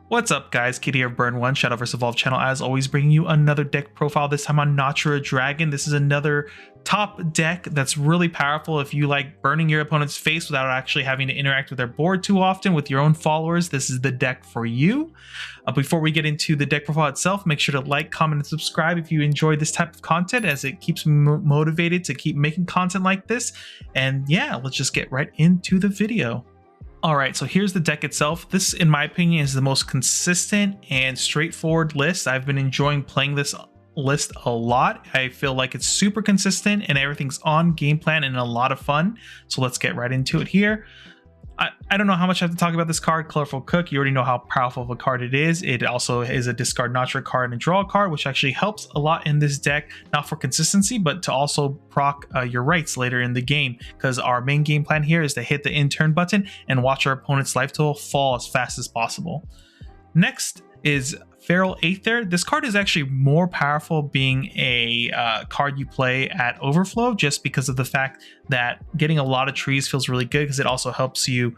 What's up guys, Kitty here, Burn 1, Shadowverse Evolved channel, as always bringing you another deck profile, this time on Natura Dragon. This is another top deck that's really powerful if you like burning your opponent's face without actually having to interact with their board too often with your own followers. This is the deck for you. Before we get into the deck profile itself, make sure to like, comment, and subscribe if you enjoy this type of content, as it keeps me motivated to keep making content like this. And yeah, let's just get right into the video. Alright, so here's the deck itself. This, in my opinion, is the most consistent and straightforward list. I've been enjoying playing this list a lot. I feel like it's super consistent and everything's on game plan and a lot of fun. So let's get right into it here. I don't know how much I have to talk about this card, Colorful Cook. You already know how powerful of a card it is. It also is a discard Natura card and a draw card, which actually helps a lot in this deck, not for consistency, but to also proc your rights later in the game, because our main game plan here is to hit the in turn button and watch our opponent's life total fall as fast as possible. Next is Feral Aether. This card is actually more powerful being a card you play at Overflow, just because of the fact that getting a lot of trees feels really good, because it also helps you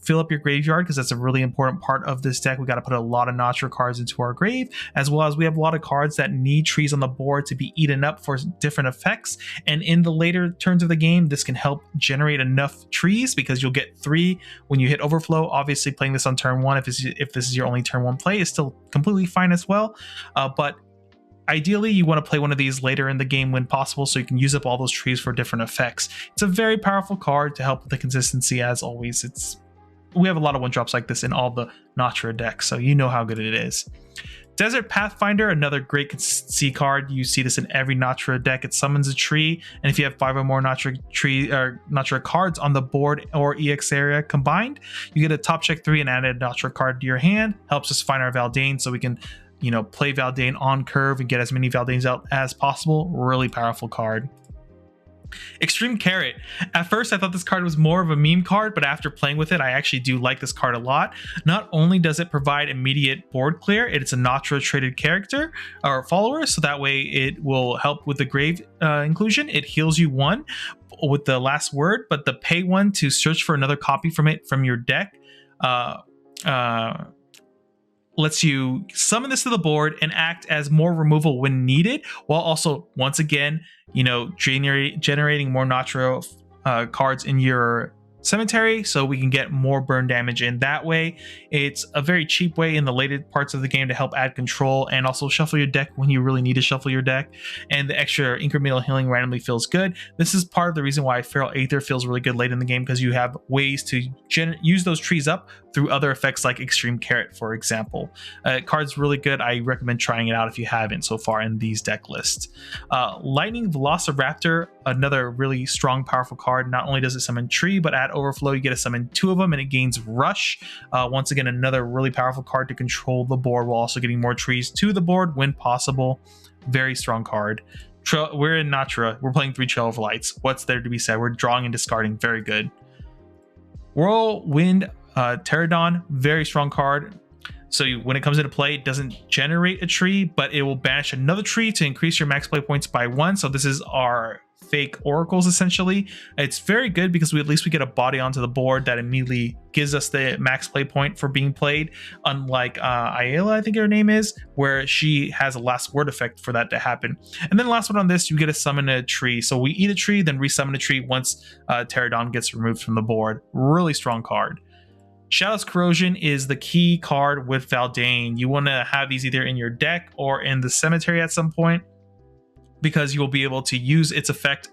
fill up your graveyard, because that's a really important part of this deck. We got to put a lot of Natura cards into our grave, as well as we have a lot of cards that need trees on the board to be eaten up for different effects. And in the later turns of the game, this can help generate enough trees, because you'll get 3 when you hit Overflow. Obviously, playing this on turn 1, if this is your only turn 1 play, is still completely fine as well. But ideally, you want to play one of these later in the game when possible, so you can use up all those trees for different effects. It's a very powerful card to help with the consistency, as always. We have a lot of 1-drops like this in all the Natura decks, so you know how good it is. Desert Pathfinder, another great consistency card. You see this in every Natura deck. It summons a tree, and if you have 5 or more Natura cards on the board or EX area combined, you get a top check 3 and add a Natura card to your hand. Helps us find our Verdant, so we can play Verdant on curve and get as many Verdants out as possible. Really powerful card. Extreme Carrot. At first, I thought this card was more of a meme card, but after playing with it, I actually do like this card a lot. Not only does it provide immediate board clear, it's a Natura traded character or follower, so that way it will help with the grave inclusion. It heals you 1 with the last word, but the pay 1 to search for another copy from your deck lets you summon this to the board and act as more removal when needed, while also, once again, generating more Natura cards in your cemetery, so we can get more burn damage in that way. It's a very cheap way in the later parts of the game to help add control and also shuffle your deck when you really need to shuffle your deck, and the extra incremental healing randomly feels good. This is part of the reason why Feral Aether feels really good late in the game, because you have ways to use those trees up through other effects like Extreme Carrot, for example. Card's really good. I recommend trying it out if you haven't so far in these deck lists. Lightning Velociraptor, another really strong, powerful card. Not only does it summon tree, but at Overflow, you get to summon 2 of them, and it gains Rush. Once again, another really powerful card to control the board, while also getting more trees to the board when possible. Very strong card. We're in Natura. We're playing 3 Trail of Lights. What's there to be said? We're drawing and discarding. Very good. Whirlwind Pterodon, very strong card. So when it comes into play, it doesn't generate a tree, but it will banish another tree to increase your max play points by 1. So this is our fake oracles, essentially. It's very good because at least we get a body onto the board that immediately gives us the max play point for being played, unlike Ayala, I think her name is, where she has a last word effect for that to happen. And then last one on this, you get to summon a tree. So we eat a tree, then resummon a tree once Pterodon gets removed from the board. Really strong card. Shadow's Corrosion is the key card with Verdant. You want to have these either in your deck or in the cemetery at some point, because you will be able to use its effect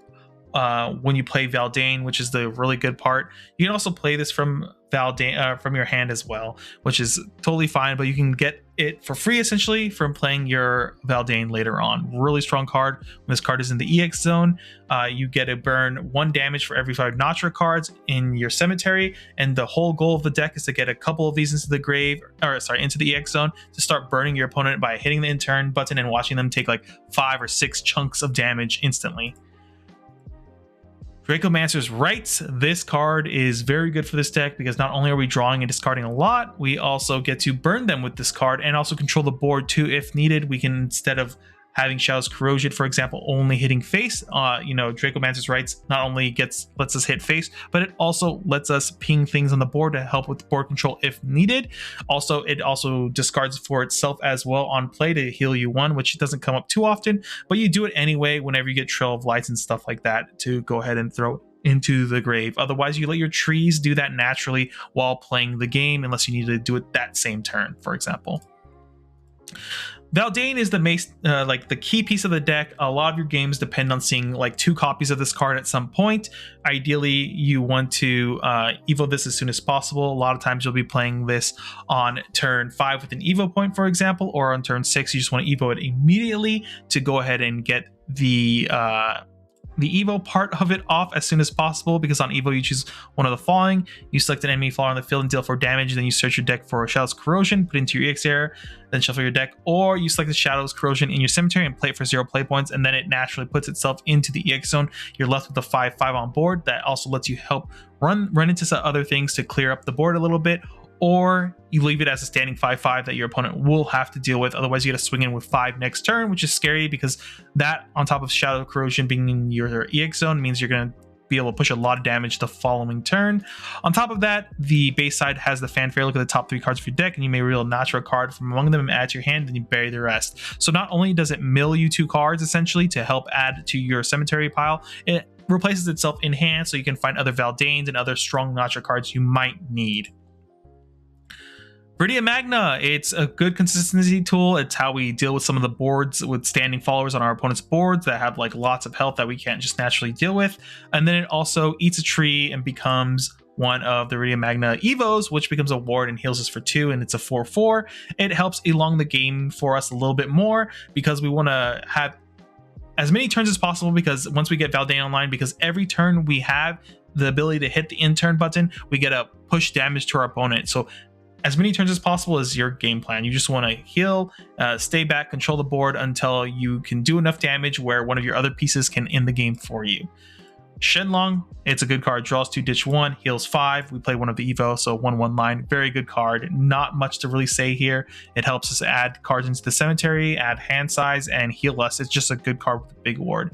when you play Verdant, which is the really good part. You can also play this from Verdant from your hand as well, which is totally fine, but you can get it for free essentially from playing your Verdant later on. Really strong card. When this card is in the EX zone, you get to burn 1 damage for every 5 Natura cards in your cemetery, and the whole goal of the deck is to get a couple of these into the grave, or sorry, into the EX zone, to start burning your opponent by hitting the in turn button and watching them take like 5 or 6 chunks of damage instantly. Dracomancer's Rights. This card is very good for this deck, because not only are we drawing and discarding a lot, we also get to burn them with this card and also control the board too if needed. We can, instead of having Shadow's Corrosion, for example, only hitting face. Dracomancer's Rights not only lets us hit face, but it also lets us ping things on the board to help with board control if needed. Also, it also discards for itself as well on play to heal you 1, which doesn't come up too often, but you do it anyway whenever you get Trail of Lights and stuff like that to go ahead and throw it into the grave. Otherwise, you let your trees do that naturally while playing the game, unless you need to do it that same turn, for example. Verdant is the key piece of the deck. A lot of your games depend on seeing like 2 copies of this card at some point. Ideally, you want to evo this as soon as possible. A lot of times you'll be playing this on turn 5 with an evo point, for example, or on turn 6 you just want to evo it immediately to go ahead and get the evo part of it off as soon as possible, because on evo you choose one of the following. You select an enemy flower on the field and deal 4 damage, then you search your deck for Shadow's Corrosion, put it into your EX area, then shuffle your deck, or you select the Shadow's Corrosion in your cemetery and play it for 0 play points, and then it naturally puts itself into the EX zone. You're left with the 5/5 on board. That also lets you help run into some other things to clear up the board a little bit, or you leave it as a standing 5/5 that your opponent will have to deal with. Otherwise, you got to swing in with 5 next turn, which is scary, because that, on top of Shadow Corrosion being in your EX zone, means you're going to be able to push a lot of damage the following turn. On top of that, the base side has the fanfare. Look at the top 3 cards of your deck, and you may reveal a Natura card from among them and add to your hand, and you bury the rest. So not only does it mill you 2 cards, essentially, to help add to your cemetery pile, it replaces itself in hand, so you can find other Verdains and other strong Natura cards you might need. Verdant Magna, it's a good consistency tool. It's how we deal with some of the boards with standing followers on our opponent's boards that have like lots of health that we can't just naturally deal with. And then it also eats a tree and becomes one of the Verdant Magna Evos, which becomes a ward and heals us for 2, and it's a 4/4. It helps elong the game for us a little bit more, because we want to have as many turns as possible, because once we get Verdant online, because every turn we have the ability to hit the end turn button, we get a push damage to our opponent. So as many turns as possible is your game plan. You just want to heal, stay back, control the board until you can do enough damage where one of your other pieces can end the game for you. Shenlong, it's a good card. Draws 2, ditch 1, heals 5. We play one of the Evo, so 1/1 line. Very good card. Not much to really say here. It helps us add cards into the cemetery, add hand size, and heal us. It's just a good card with a big ward.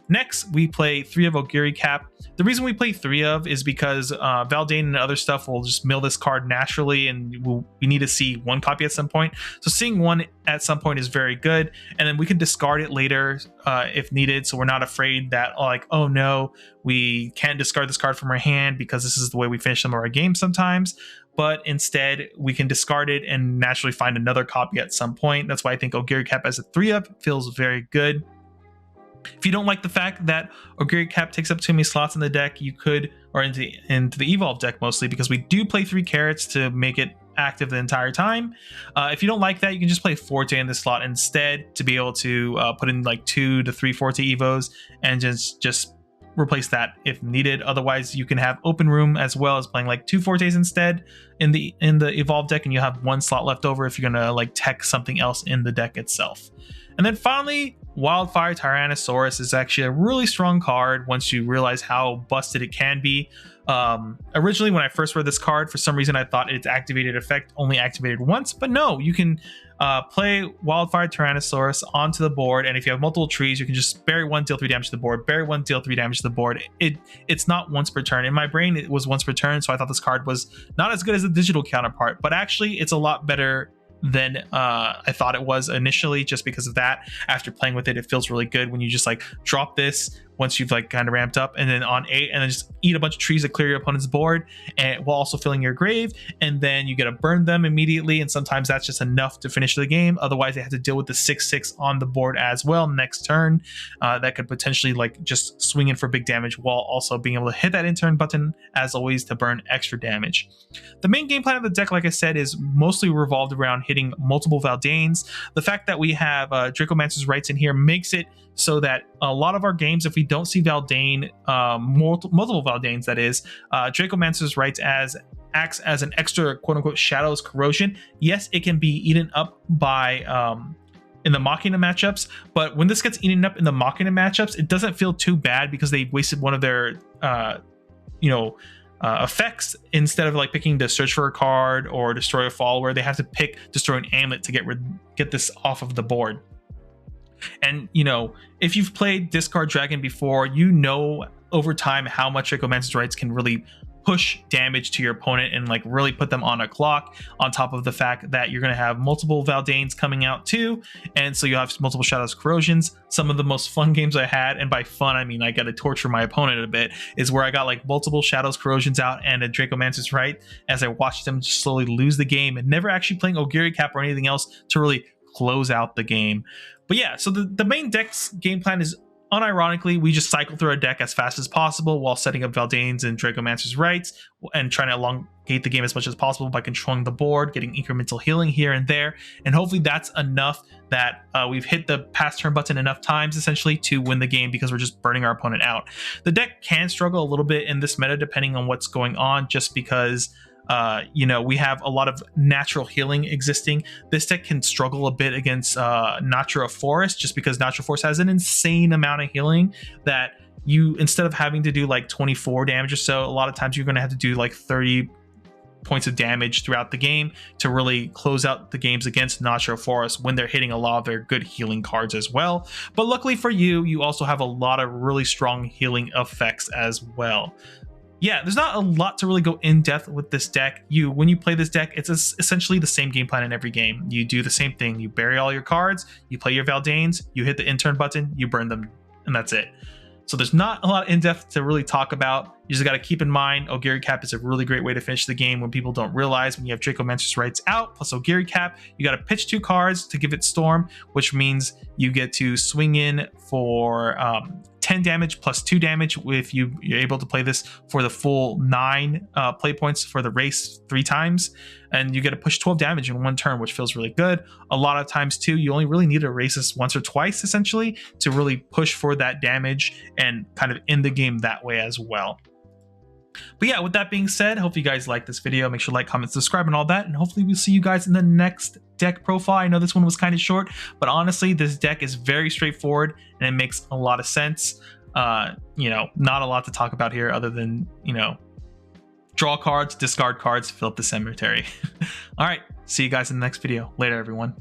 Next, we play 3 of Ogiri Cap. The reason we play 3 of is because Verdant and other stuff will just mill this card naturally, and we need to see 1 copy at some point. So seeing 1 at some point is very good, and then we can discard it later if needed, so we're not afraid that, like, oh no, we can't discard this card from our hand because this is the way we finish some of our games sometimes. But instead, we can discard it and naturally find another copy at some point. That's why I think Ogiri Cap as a 3 of feels very good. If you don't like the fact that Ogiri Cap takes up too many slots in the deck, you could, or into the Evolve deck mostly, because we do play 3 carrots to make it active the entire time. If you don't like that, you can just play Forte in this slot instead to be able to put in like 2 to 3 Forte Evos and just replace that if needed. Otherwise, you can have Open Room as well as playing like 2 Fortes instead in the Evolve deck, and you have 1 slot left over if you're gonna like tech something else in the deck itself. And then finally, Wildfire Tyrannosaurus is actually a really strong card once you realize how busted it can be. Originally, when I first read this card, for some reason I thought its activated effect only activated once, but no, you can play Wildfire Tyrannosaurus onto the board, and if you have multiple trees, you can just bury 1, deal 3 damage to the board, bury 1, deal 3 damage to the board. It's not once per turn. In my brain, it was once per turn, so I thought this card was not as good as the digital counterpart, but actually it's a lot better than I thought it was initially, just because of that. After playing with it, it feels really good when you just like drop this once you've like kind of ramped up, and then on 8, and then just eat a bunch of trees to clear your opponent's board, and while also filling your grave, and then you get to burn them immediately, and sometimes that's just enough to finish the game. Otherwise, they have to deal with the 6/6 on the board as well next turn. That could potentially like just swing in for big damage while also being able to hit that intern button as always to burn extra damage. The main game plan of the deck, like I said, is mostly revolved around hitting multiple Verdains. The fact that we have Dracomancer's Rights in here makes it so that a lot of our games, if we don't see Verdant, multiple Verdains that is, Dracomancer's Rights acts as an extra quote-unquote Shadow's Corrosion. Yes, it can be eaten up by in the Machina matchups, but when this gets eaten up in the Machina matchups, it doesn't feel too bad because they wasted one of their effects. Instead of like picking to search for a card or destroy a follower, they have to pick destroy an amulet to get this off of the board. And you know, if you've played Discard Dragon before, you know over time how much Dracomancer's Rites can really push damage to your opponent and like really put them on a clock, on top of the fact that you're going to have multiple Valdanes coming out too, and so you'll have multiple Shadows Corrosions. Some of the most fun games I had, and by fun I mean I got to torture my opponent a bit, is where I got like multiple Shadows Corrosions out and a Dracomancer's Rite as I watched them just slowly lose the game and never actually playing Ogiri Cap or anything else to really close out the game. But yeah, so the main deck's game plan is, unironically, we just cycle through our deck as fast as possible while setting up Valdanes and Dracomancer's Rites and trying to elongate the game as much as possible by controlling the board, getting incremental healing here and there, and hopefully that's enough that we've hit the pass turn button enough times essentially to win the game, because we're just burning our opponent out. The deck can struggle a little bit in this meta depending on what's going on, just because you know, we have a lot of natural healing existing. This deck can struggle a bit against Natura Forest, just because Natura Forest has an insane amount of healing that you, instead of having to do like 24 damage or so, a lot of times you're going to have to do like 30 points of damage throughout the game to really close out the games against Natura Forest when they're hitting a lot of their good healing cards as well. But luckily for you, you also have a lot of really strong healing effects as well. Yeah, there's not a lot to really go in depth with this deck. When you play this deck, it's essentially the same game plan in every game. You do the same thing. You bury all your cards, you play your Valdanes, you hit the in-turn button, you burn them, and that's it. So there's not a lot in depth to really talk about. You just got to keep in mind Ogiri Cap is a really great way to finish the game when people don't realize when you have Dracomancer's Rites out plus Ogiri Cap, you got to pitch 2 cards to give it Storm, which means you get to swing in for 10 damage plus 2 damage if you're able to play this for the full 9 play points for the race 3 times, and you get to push 12 damage in 1 turn, which feels really good. A lot of times too, you only really need to race this once or twice essentially to really push for that damage and kind of end the game that way as well. But yeah, with that being said, hope you guys like this video. Make sure to like, comment, subscribe, and all that, and hopefully we'll see you guys in the next deck profile. I know this one was kind of short, but honestly, this deck is very straightforward and it makes a lot of sense. You know, not a lot to talk about here other than, you know, draw cards, discard cards, fill up the cemetery. All right, see you guys in the next video. Later, everyone.